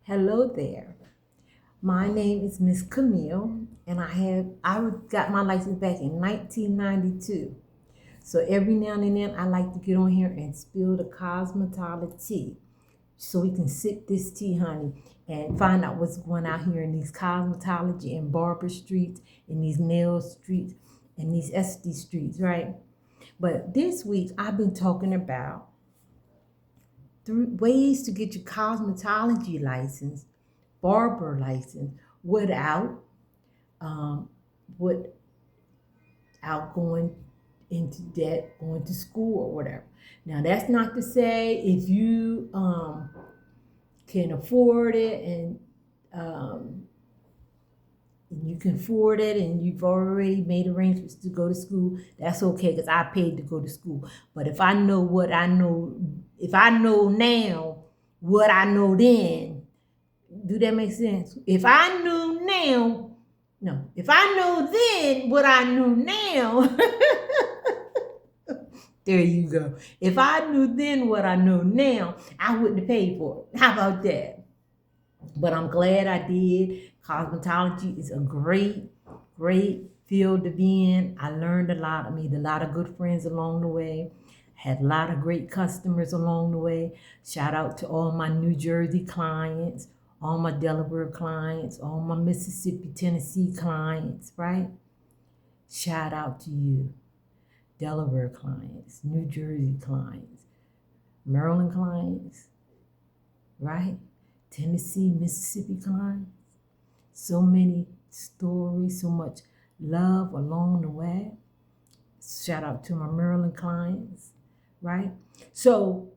Hello there. My name is Ms. Camille, and I got my license back in 1992. So every now and then I like to get on here and spill the cosmetology tea, so we can sip this tea, honey, and find out what's going out here in these cosmetology and barber streets, in these nail streets, and these SD streets, right? But this week I've been talking about ways to get your cosmetology license, barber license, without um, without going into debt, going to school or whatever. Now that's not to say if you can afford it um, and you can afford it and you've already made arrangements to go to school, that's okay because I paid to go to school. But if I know what I know, if I know now what I know then, do that make sense? If I knew now, no, if I know then what I knew now, there you go. If I knew then what I know now, I wouldn't have paid for it. How about that? But I'm glad I did. Cosmetology is a great field to be in. I learned a lot. I made a lot of good friends along the way. Had a lot of great customers along the way. Shout out to all my New Jersey clients, all my Delaware clients, all my Mississippi, Tennessee clients, right? Shout out to you. Delaware clients, New Jersey clients, Maryland clients, right? Tennessee, Mississippi clients. So many stories, so much love along the way. Shout out to my Maryland clients, right? So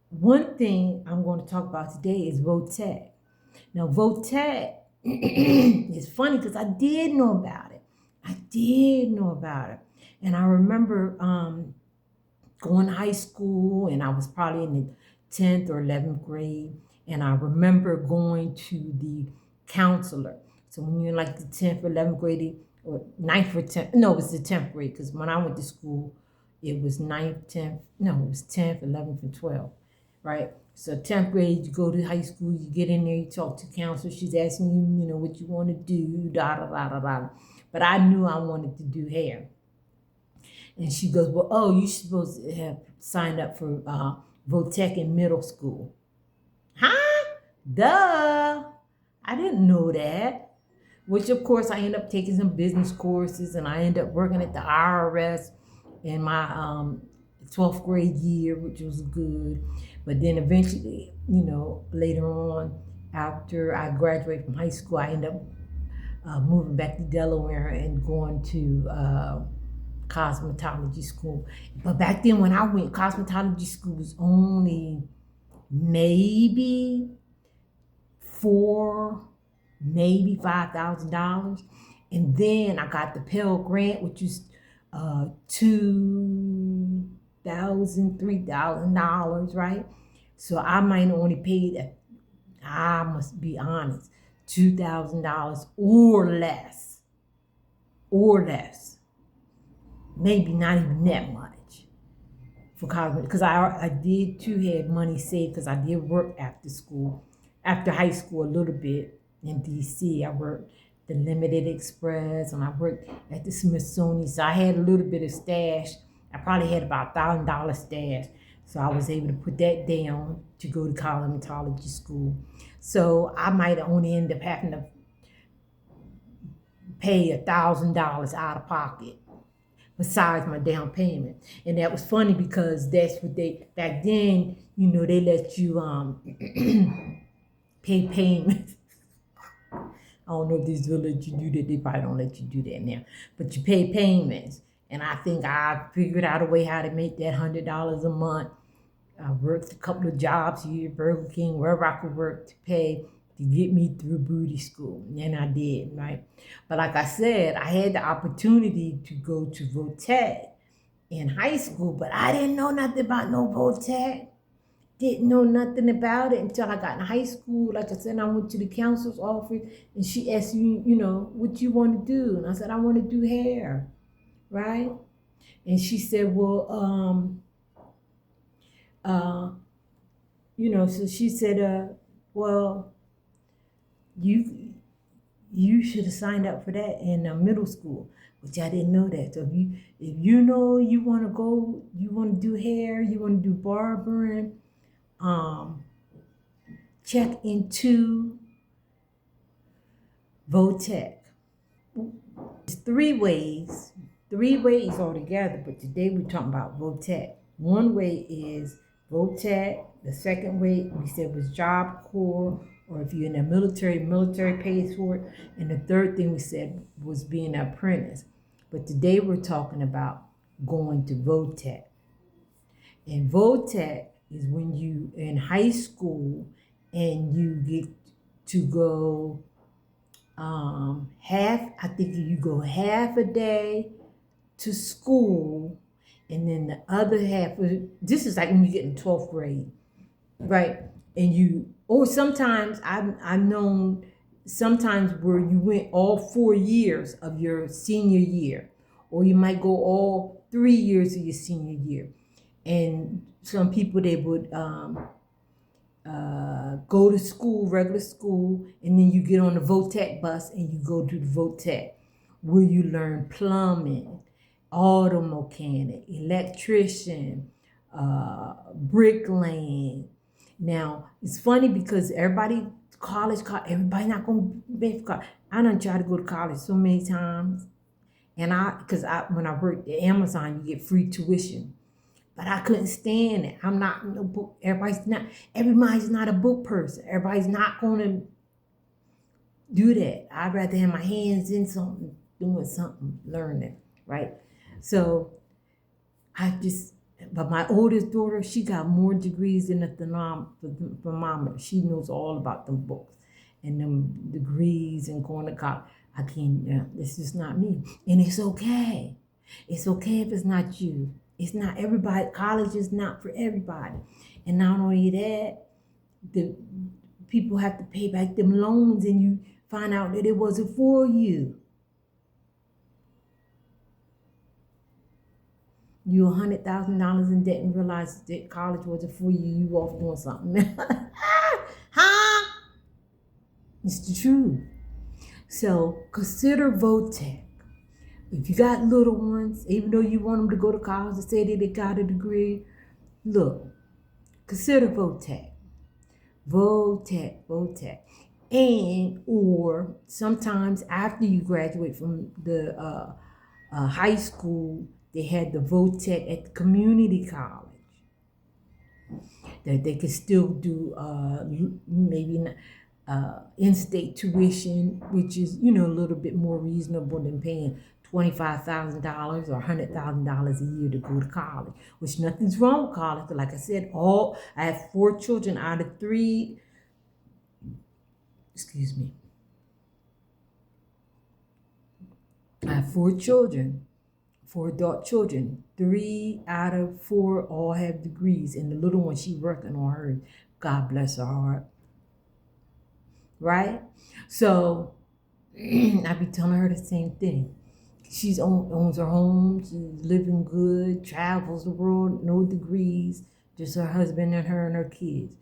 one thing I'm going to talk about today is Votech. Now, Votech is funny because I did know about it. And I remember going to high school, and I was probably in the 10th or 11th grade. And I remember going to the counselor. So when you're in like the 10th or 11th grade, or 9th or 10th, no, it was the 10th grade, because when I went to school, it was 9th, 10th, no, it was 10th, 11th, and 12th, right? So 10th grade, you go to high school, you get in there, you talk to counselor. She's asking you, what you want to do, da da da da da. But I knew I wanted to do hair. And she goes, well, oh, you're supposed to have signed up for Votech in middle school. Huh? Duh. I didn't know that. Which, of course, I ended up taking some business courses, and I ended up working at the IRS in my 12th grade year, which was good. But then eventually, later on, after I graduated from high school, I ended up moving back to Delaware and going to cosmetology school. But back then when I went, cosmetology school was only maybe maybe $5,000. And then I got the Pell Grant, which was $2,000, $3,000, right? So I might only paid, I must be honest, $2,000 or less. Maybe not even that much for college, because I did too had money saved, because I did work after high school a little bit in DC. I worked the Limited Express, and I worked at the Smithsonian, so I had a little bit of stash. I probably had about $1,000 stash, so I was able to put that down to go to cosmetology school. So I might only end up having to pay $1,000 out of pocket besides my down payment. And that was funny because that's what back then, they let you pay payments. I don't know if these will let you do that. They probably don't let you do that now. But you pay payments. And I think I figured out a way how to make that $100 a month. I worked a couple of jobs here, Burger King, wherever I could work to pay to get me through booty school. And I did, right? But like I said, I had the opportunity to go to Votech in high school, but I didn't know nothing about no Votech. Didn't know nothing about it until I got in high school. Like I said, I went to the counselor's office, and she asked me, what you want to do? And I said, I want to do hair, right? And she said, well, so she said, Well, you should have signed up for that in middle school, which I didn't know that. So if you know you want to go, you want to do hair, you want to do barbering, um, check into Votech. It's three ways altogether, but today we're talking about Votech. One way is Votech. The second way we said was Job Corps, or if you're in the military pays for it. And the third thing we said was being an apprentice. But today we're talking about going to Votech. And Votech is when you in high school and you get to go I think you go half a day to school, and then the other half, this is like when you get in 12th grade, right? And or sometimes I've known sometimes where you went all 4 years of your senior year, or you might go all 3 years of your senior year. And some people, they would go to school, regular school, and then you get on the Votech bus and you go to the Votech, where you learn plumbing, auto mechanic, electrician, bricklaying. Now, it's funny because everybody not going to pay for college. I done tried to go to college so many times, and when I worked at Amazon, you get free tuition. But I couldn't stand it. I'm not no book. Everybody's not a book person. Everybody's not gonna do that. I'd rather have my hands in something, doing something, learning, right? So but my oldest daughter, she got more degrees than the thermometer. She knows all about them books and them degrees and going to college. I can't, this is not me. And it's okay. It's okay if it's not you. It's not everybody. College is not for everybody. And not only that, the people have to pay back them loans, and you find out that it wasn't for you. You're $100,000 in debt and realize that college wasn't for you. You off doing something. Huh? It's the truth. So consider Votech. If you got little ones, even though you want them to go to college and say that they got a degree, look, consider Votech. Votech. And or sometimes after you graduate from the high school, they had the Votech at the community college. That they could still do maybe in-state tuition, which is a little bit more reasonable than paying $25,000 or $100,000 a year to go to college. Which nothing's wrong with college. But like I said, I have 4 children out of 3. Excuse me. I have 4 children. 4 adult children. 3 out of 4 all have degrees, and the little one, she working on hers. God bless her heart. Right? So I be telling her the same thing. She owns her home. She's living good. Travels the world. No degrees. Just her husband and her kids.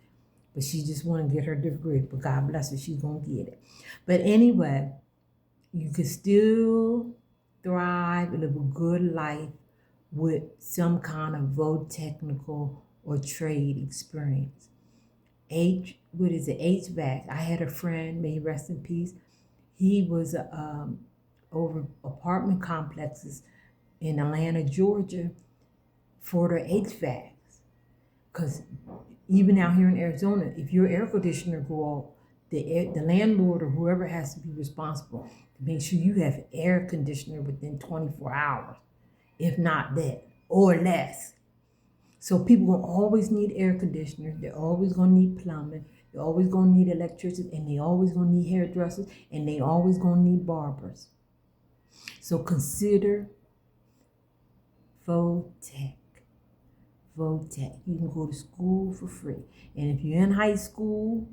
But she just want to get her degree. But God bless her, she's gonna get it. But anyway, you can still thrive and live a good life with some kind of technical or trade experience. HVAC. I had a friend, may he rest in peace. He was over apartment complexes in Atlanta, Georgia, for the HVACs. Because even out here in Arizona, if your air conditioner go off, the landlord or whoever has to be responsible to make sure you have air conditioner within 24 hours, if not that, or less. So people will always need air conditioner. They're always going to need plumbing. They're always going to need electricity, and they always going to need hairdressers, and they always going to need barbers. So consider Votech. Votech. You can go to school for free. And if you're in high school,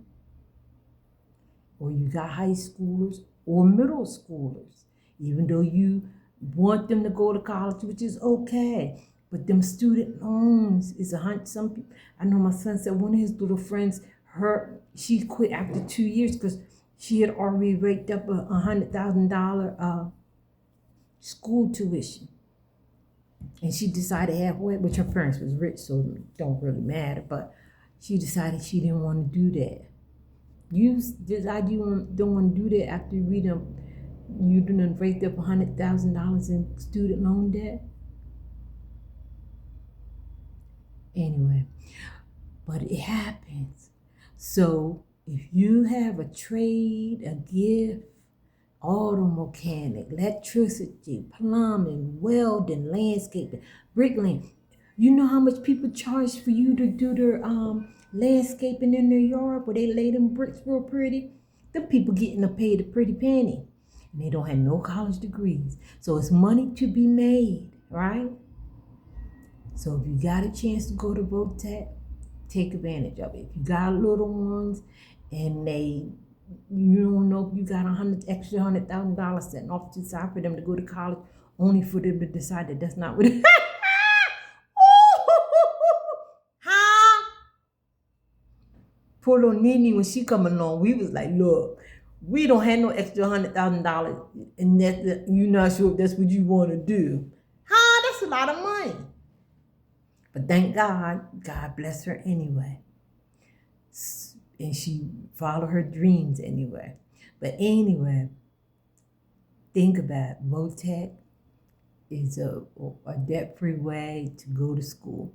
or you got high schoolers or middle schoolers, even though you want them to go to college, which is okay, but them student loans is some people. I know my son said one of his little friends, She quit after 2 years because she had already raked up $100,000 school tuition. And she decided halfway, which her parents was rich, so it don't really matter, but she decided she didn't want to do that. You decide you don't want to do that after you done raked up $100,000 in student loan debt? Anyway, but it happens. So if you have a trade, a gift, auto mechanic, electricity, plumbing, welding, landscaping, bricklaying, you know how much people charge for you to do their landscaping in their yard where they lay them bricks real pretty? Them people getting paid a pretty penny. And they don't have no college degrees. So it's money to be made, right? So if you got a chance to go to Votech, take advantage of it. If you got little ones and you don't know if you got extra $100,000 sitting off to the side for them to go to college, only for them to decide that that's not what it huh? Poor little Nene, when she come along, we was like, look, we don't have no extra $100,000, and that you're not sure if that's what you want to do. Huh? That's a lot of money. But thank God, God bless her anyway. And she followed her dreams anyway. But anyway, think about it. Votech is a debt-free way to go to school.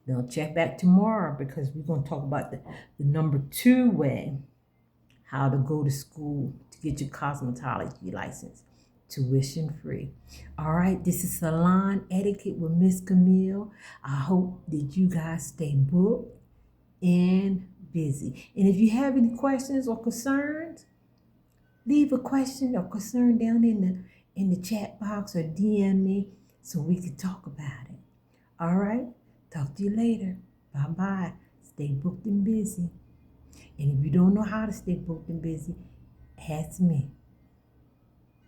Now check back tomorrow because we're going to talk about the number 2 way, how to go to school to get your cosmetology license, tuition free. All right, this is Salon Etiquette with Miss Camille. I hope that you guys stay booked and busy. And if you have any questions or concerns, leave a question or concern down in the chat box or DM me so we can talk about it. All right, talk to you later. Bye-bye. Stay booked and busy. And if you don't know how to stay booked and busy, ask me.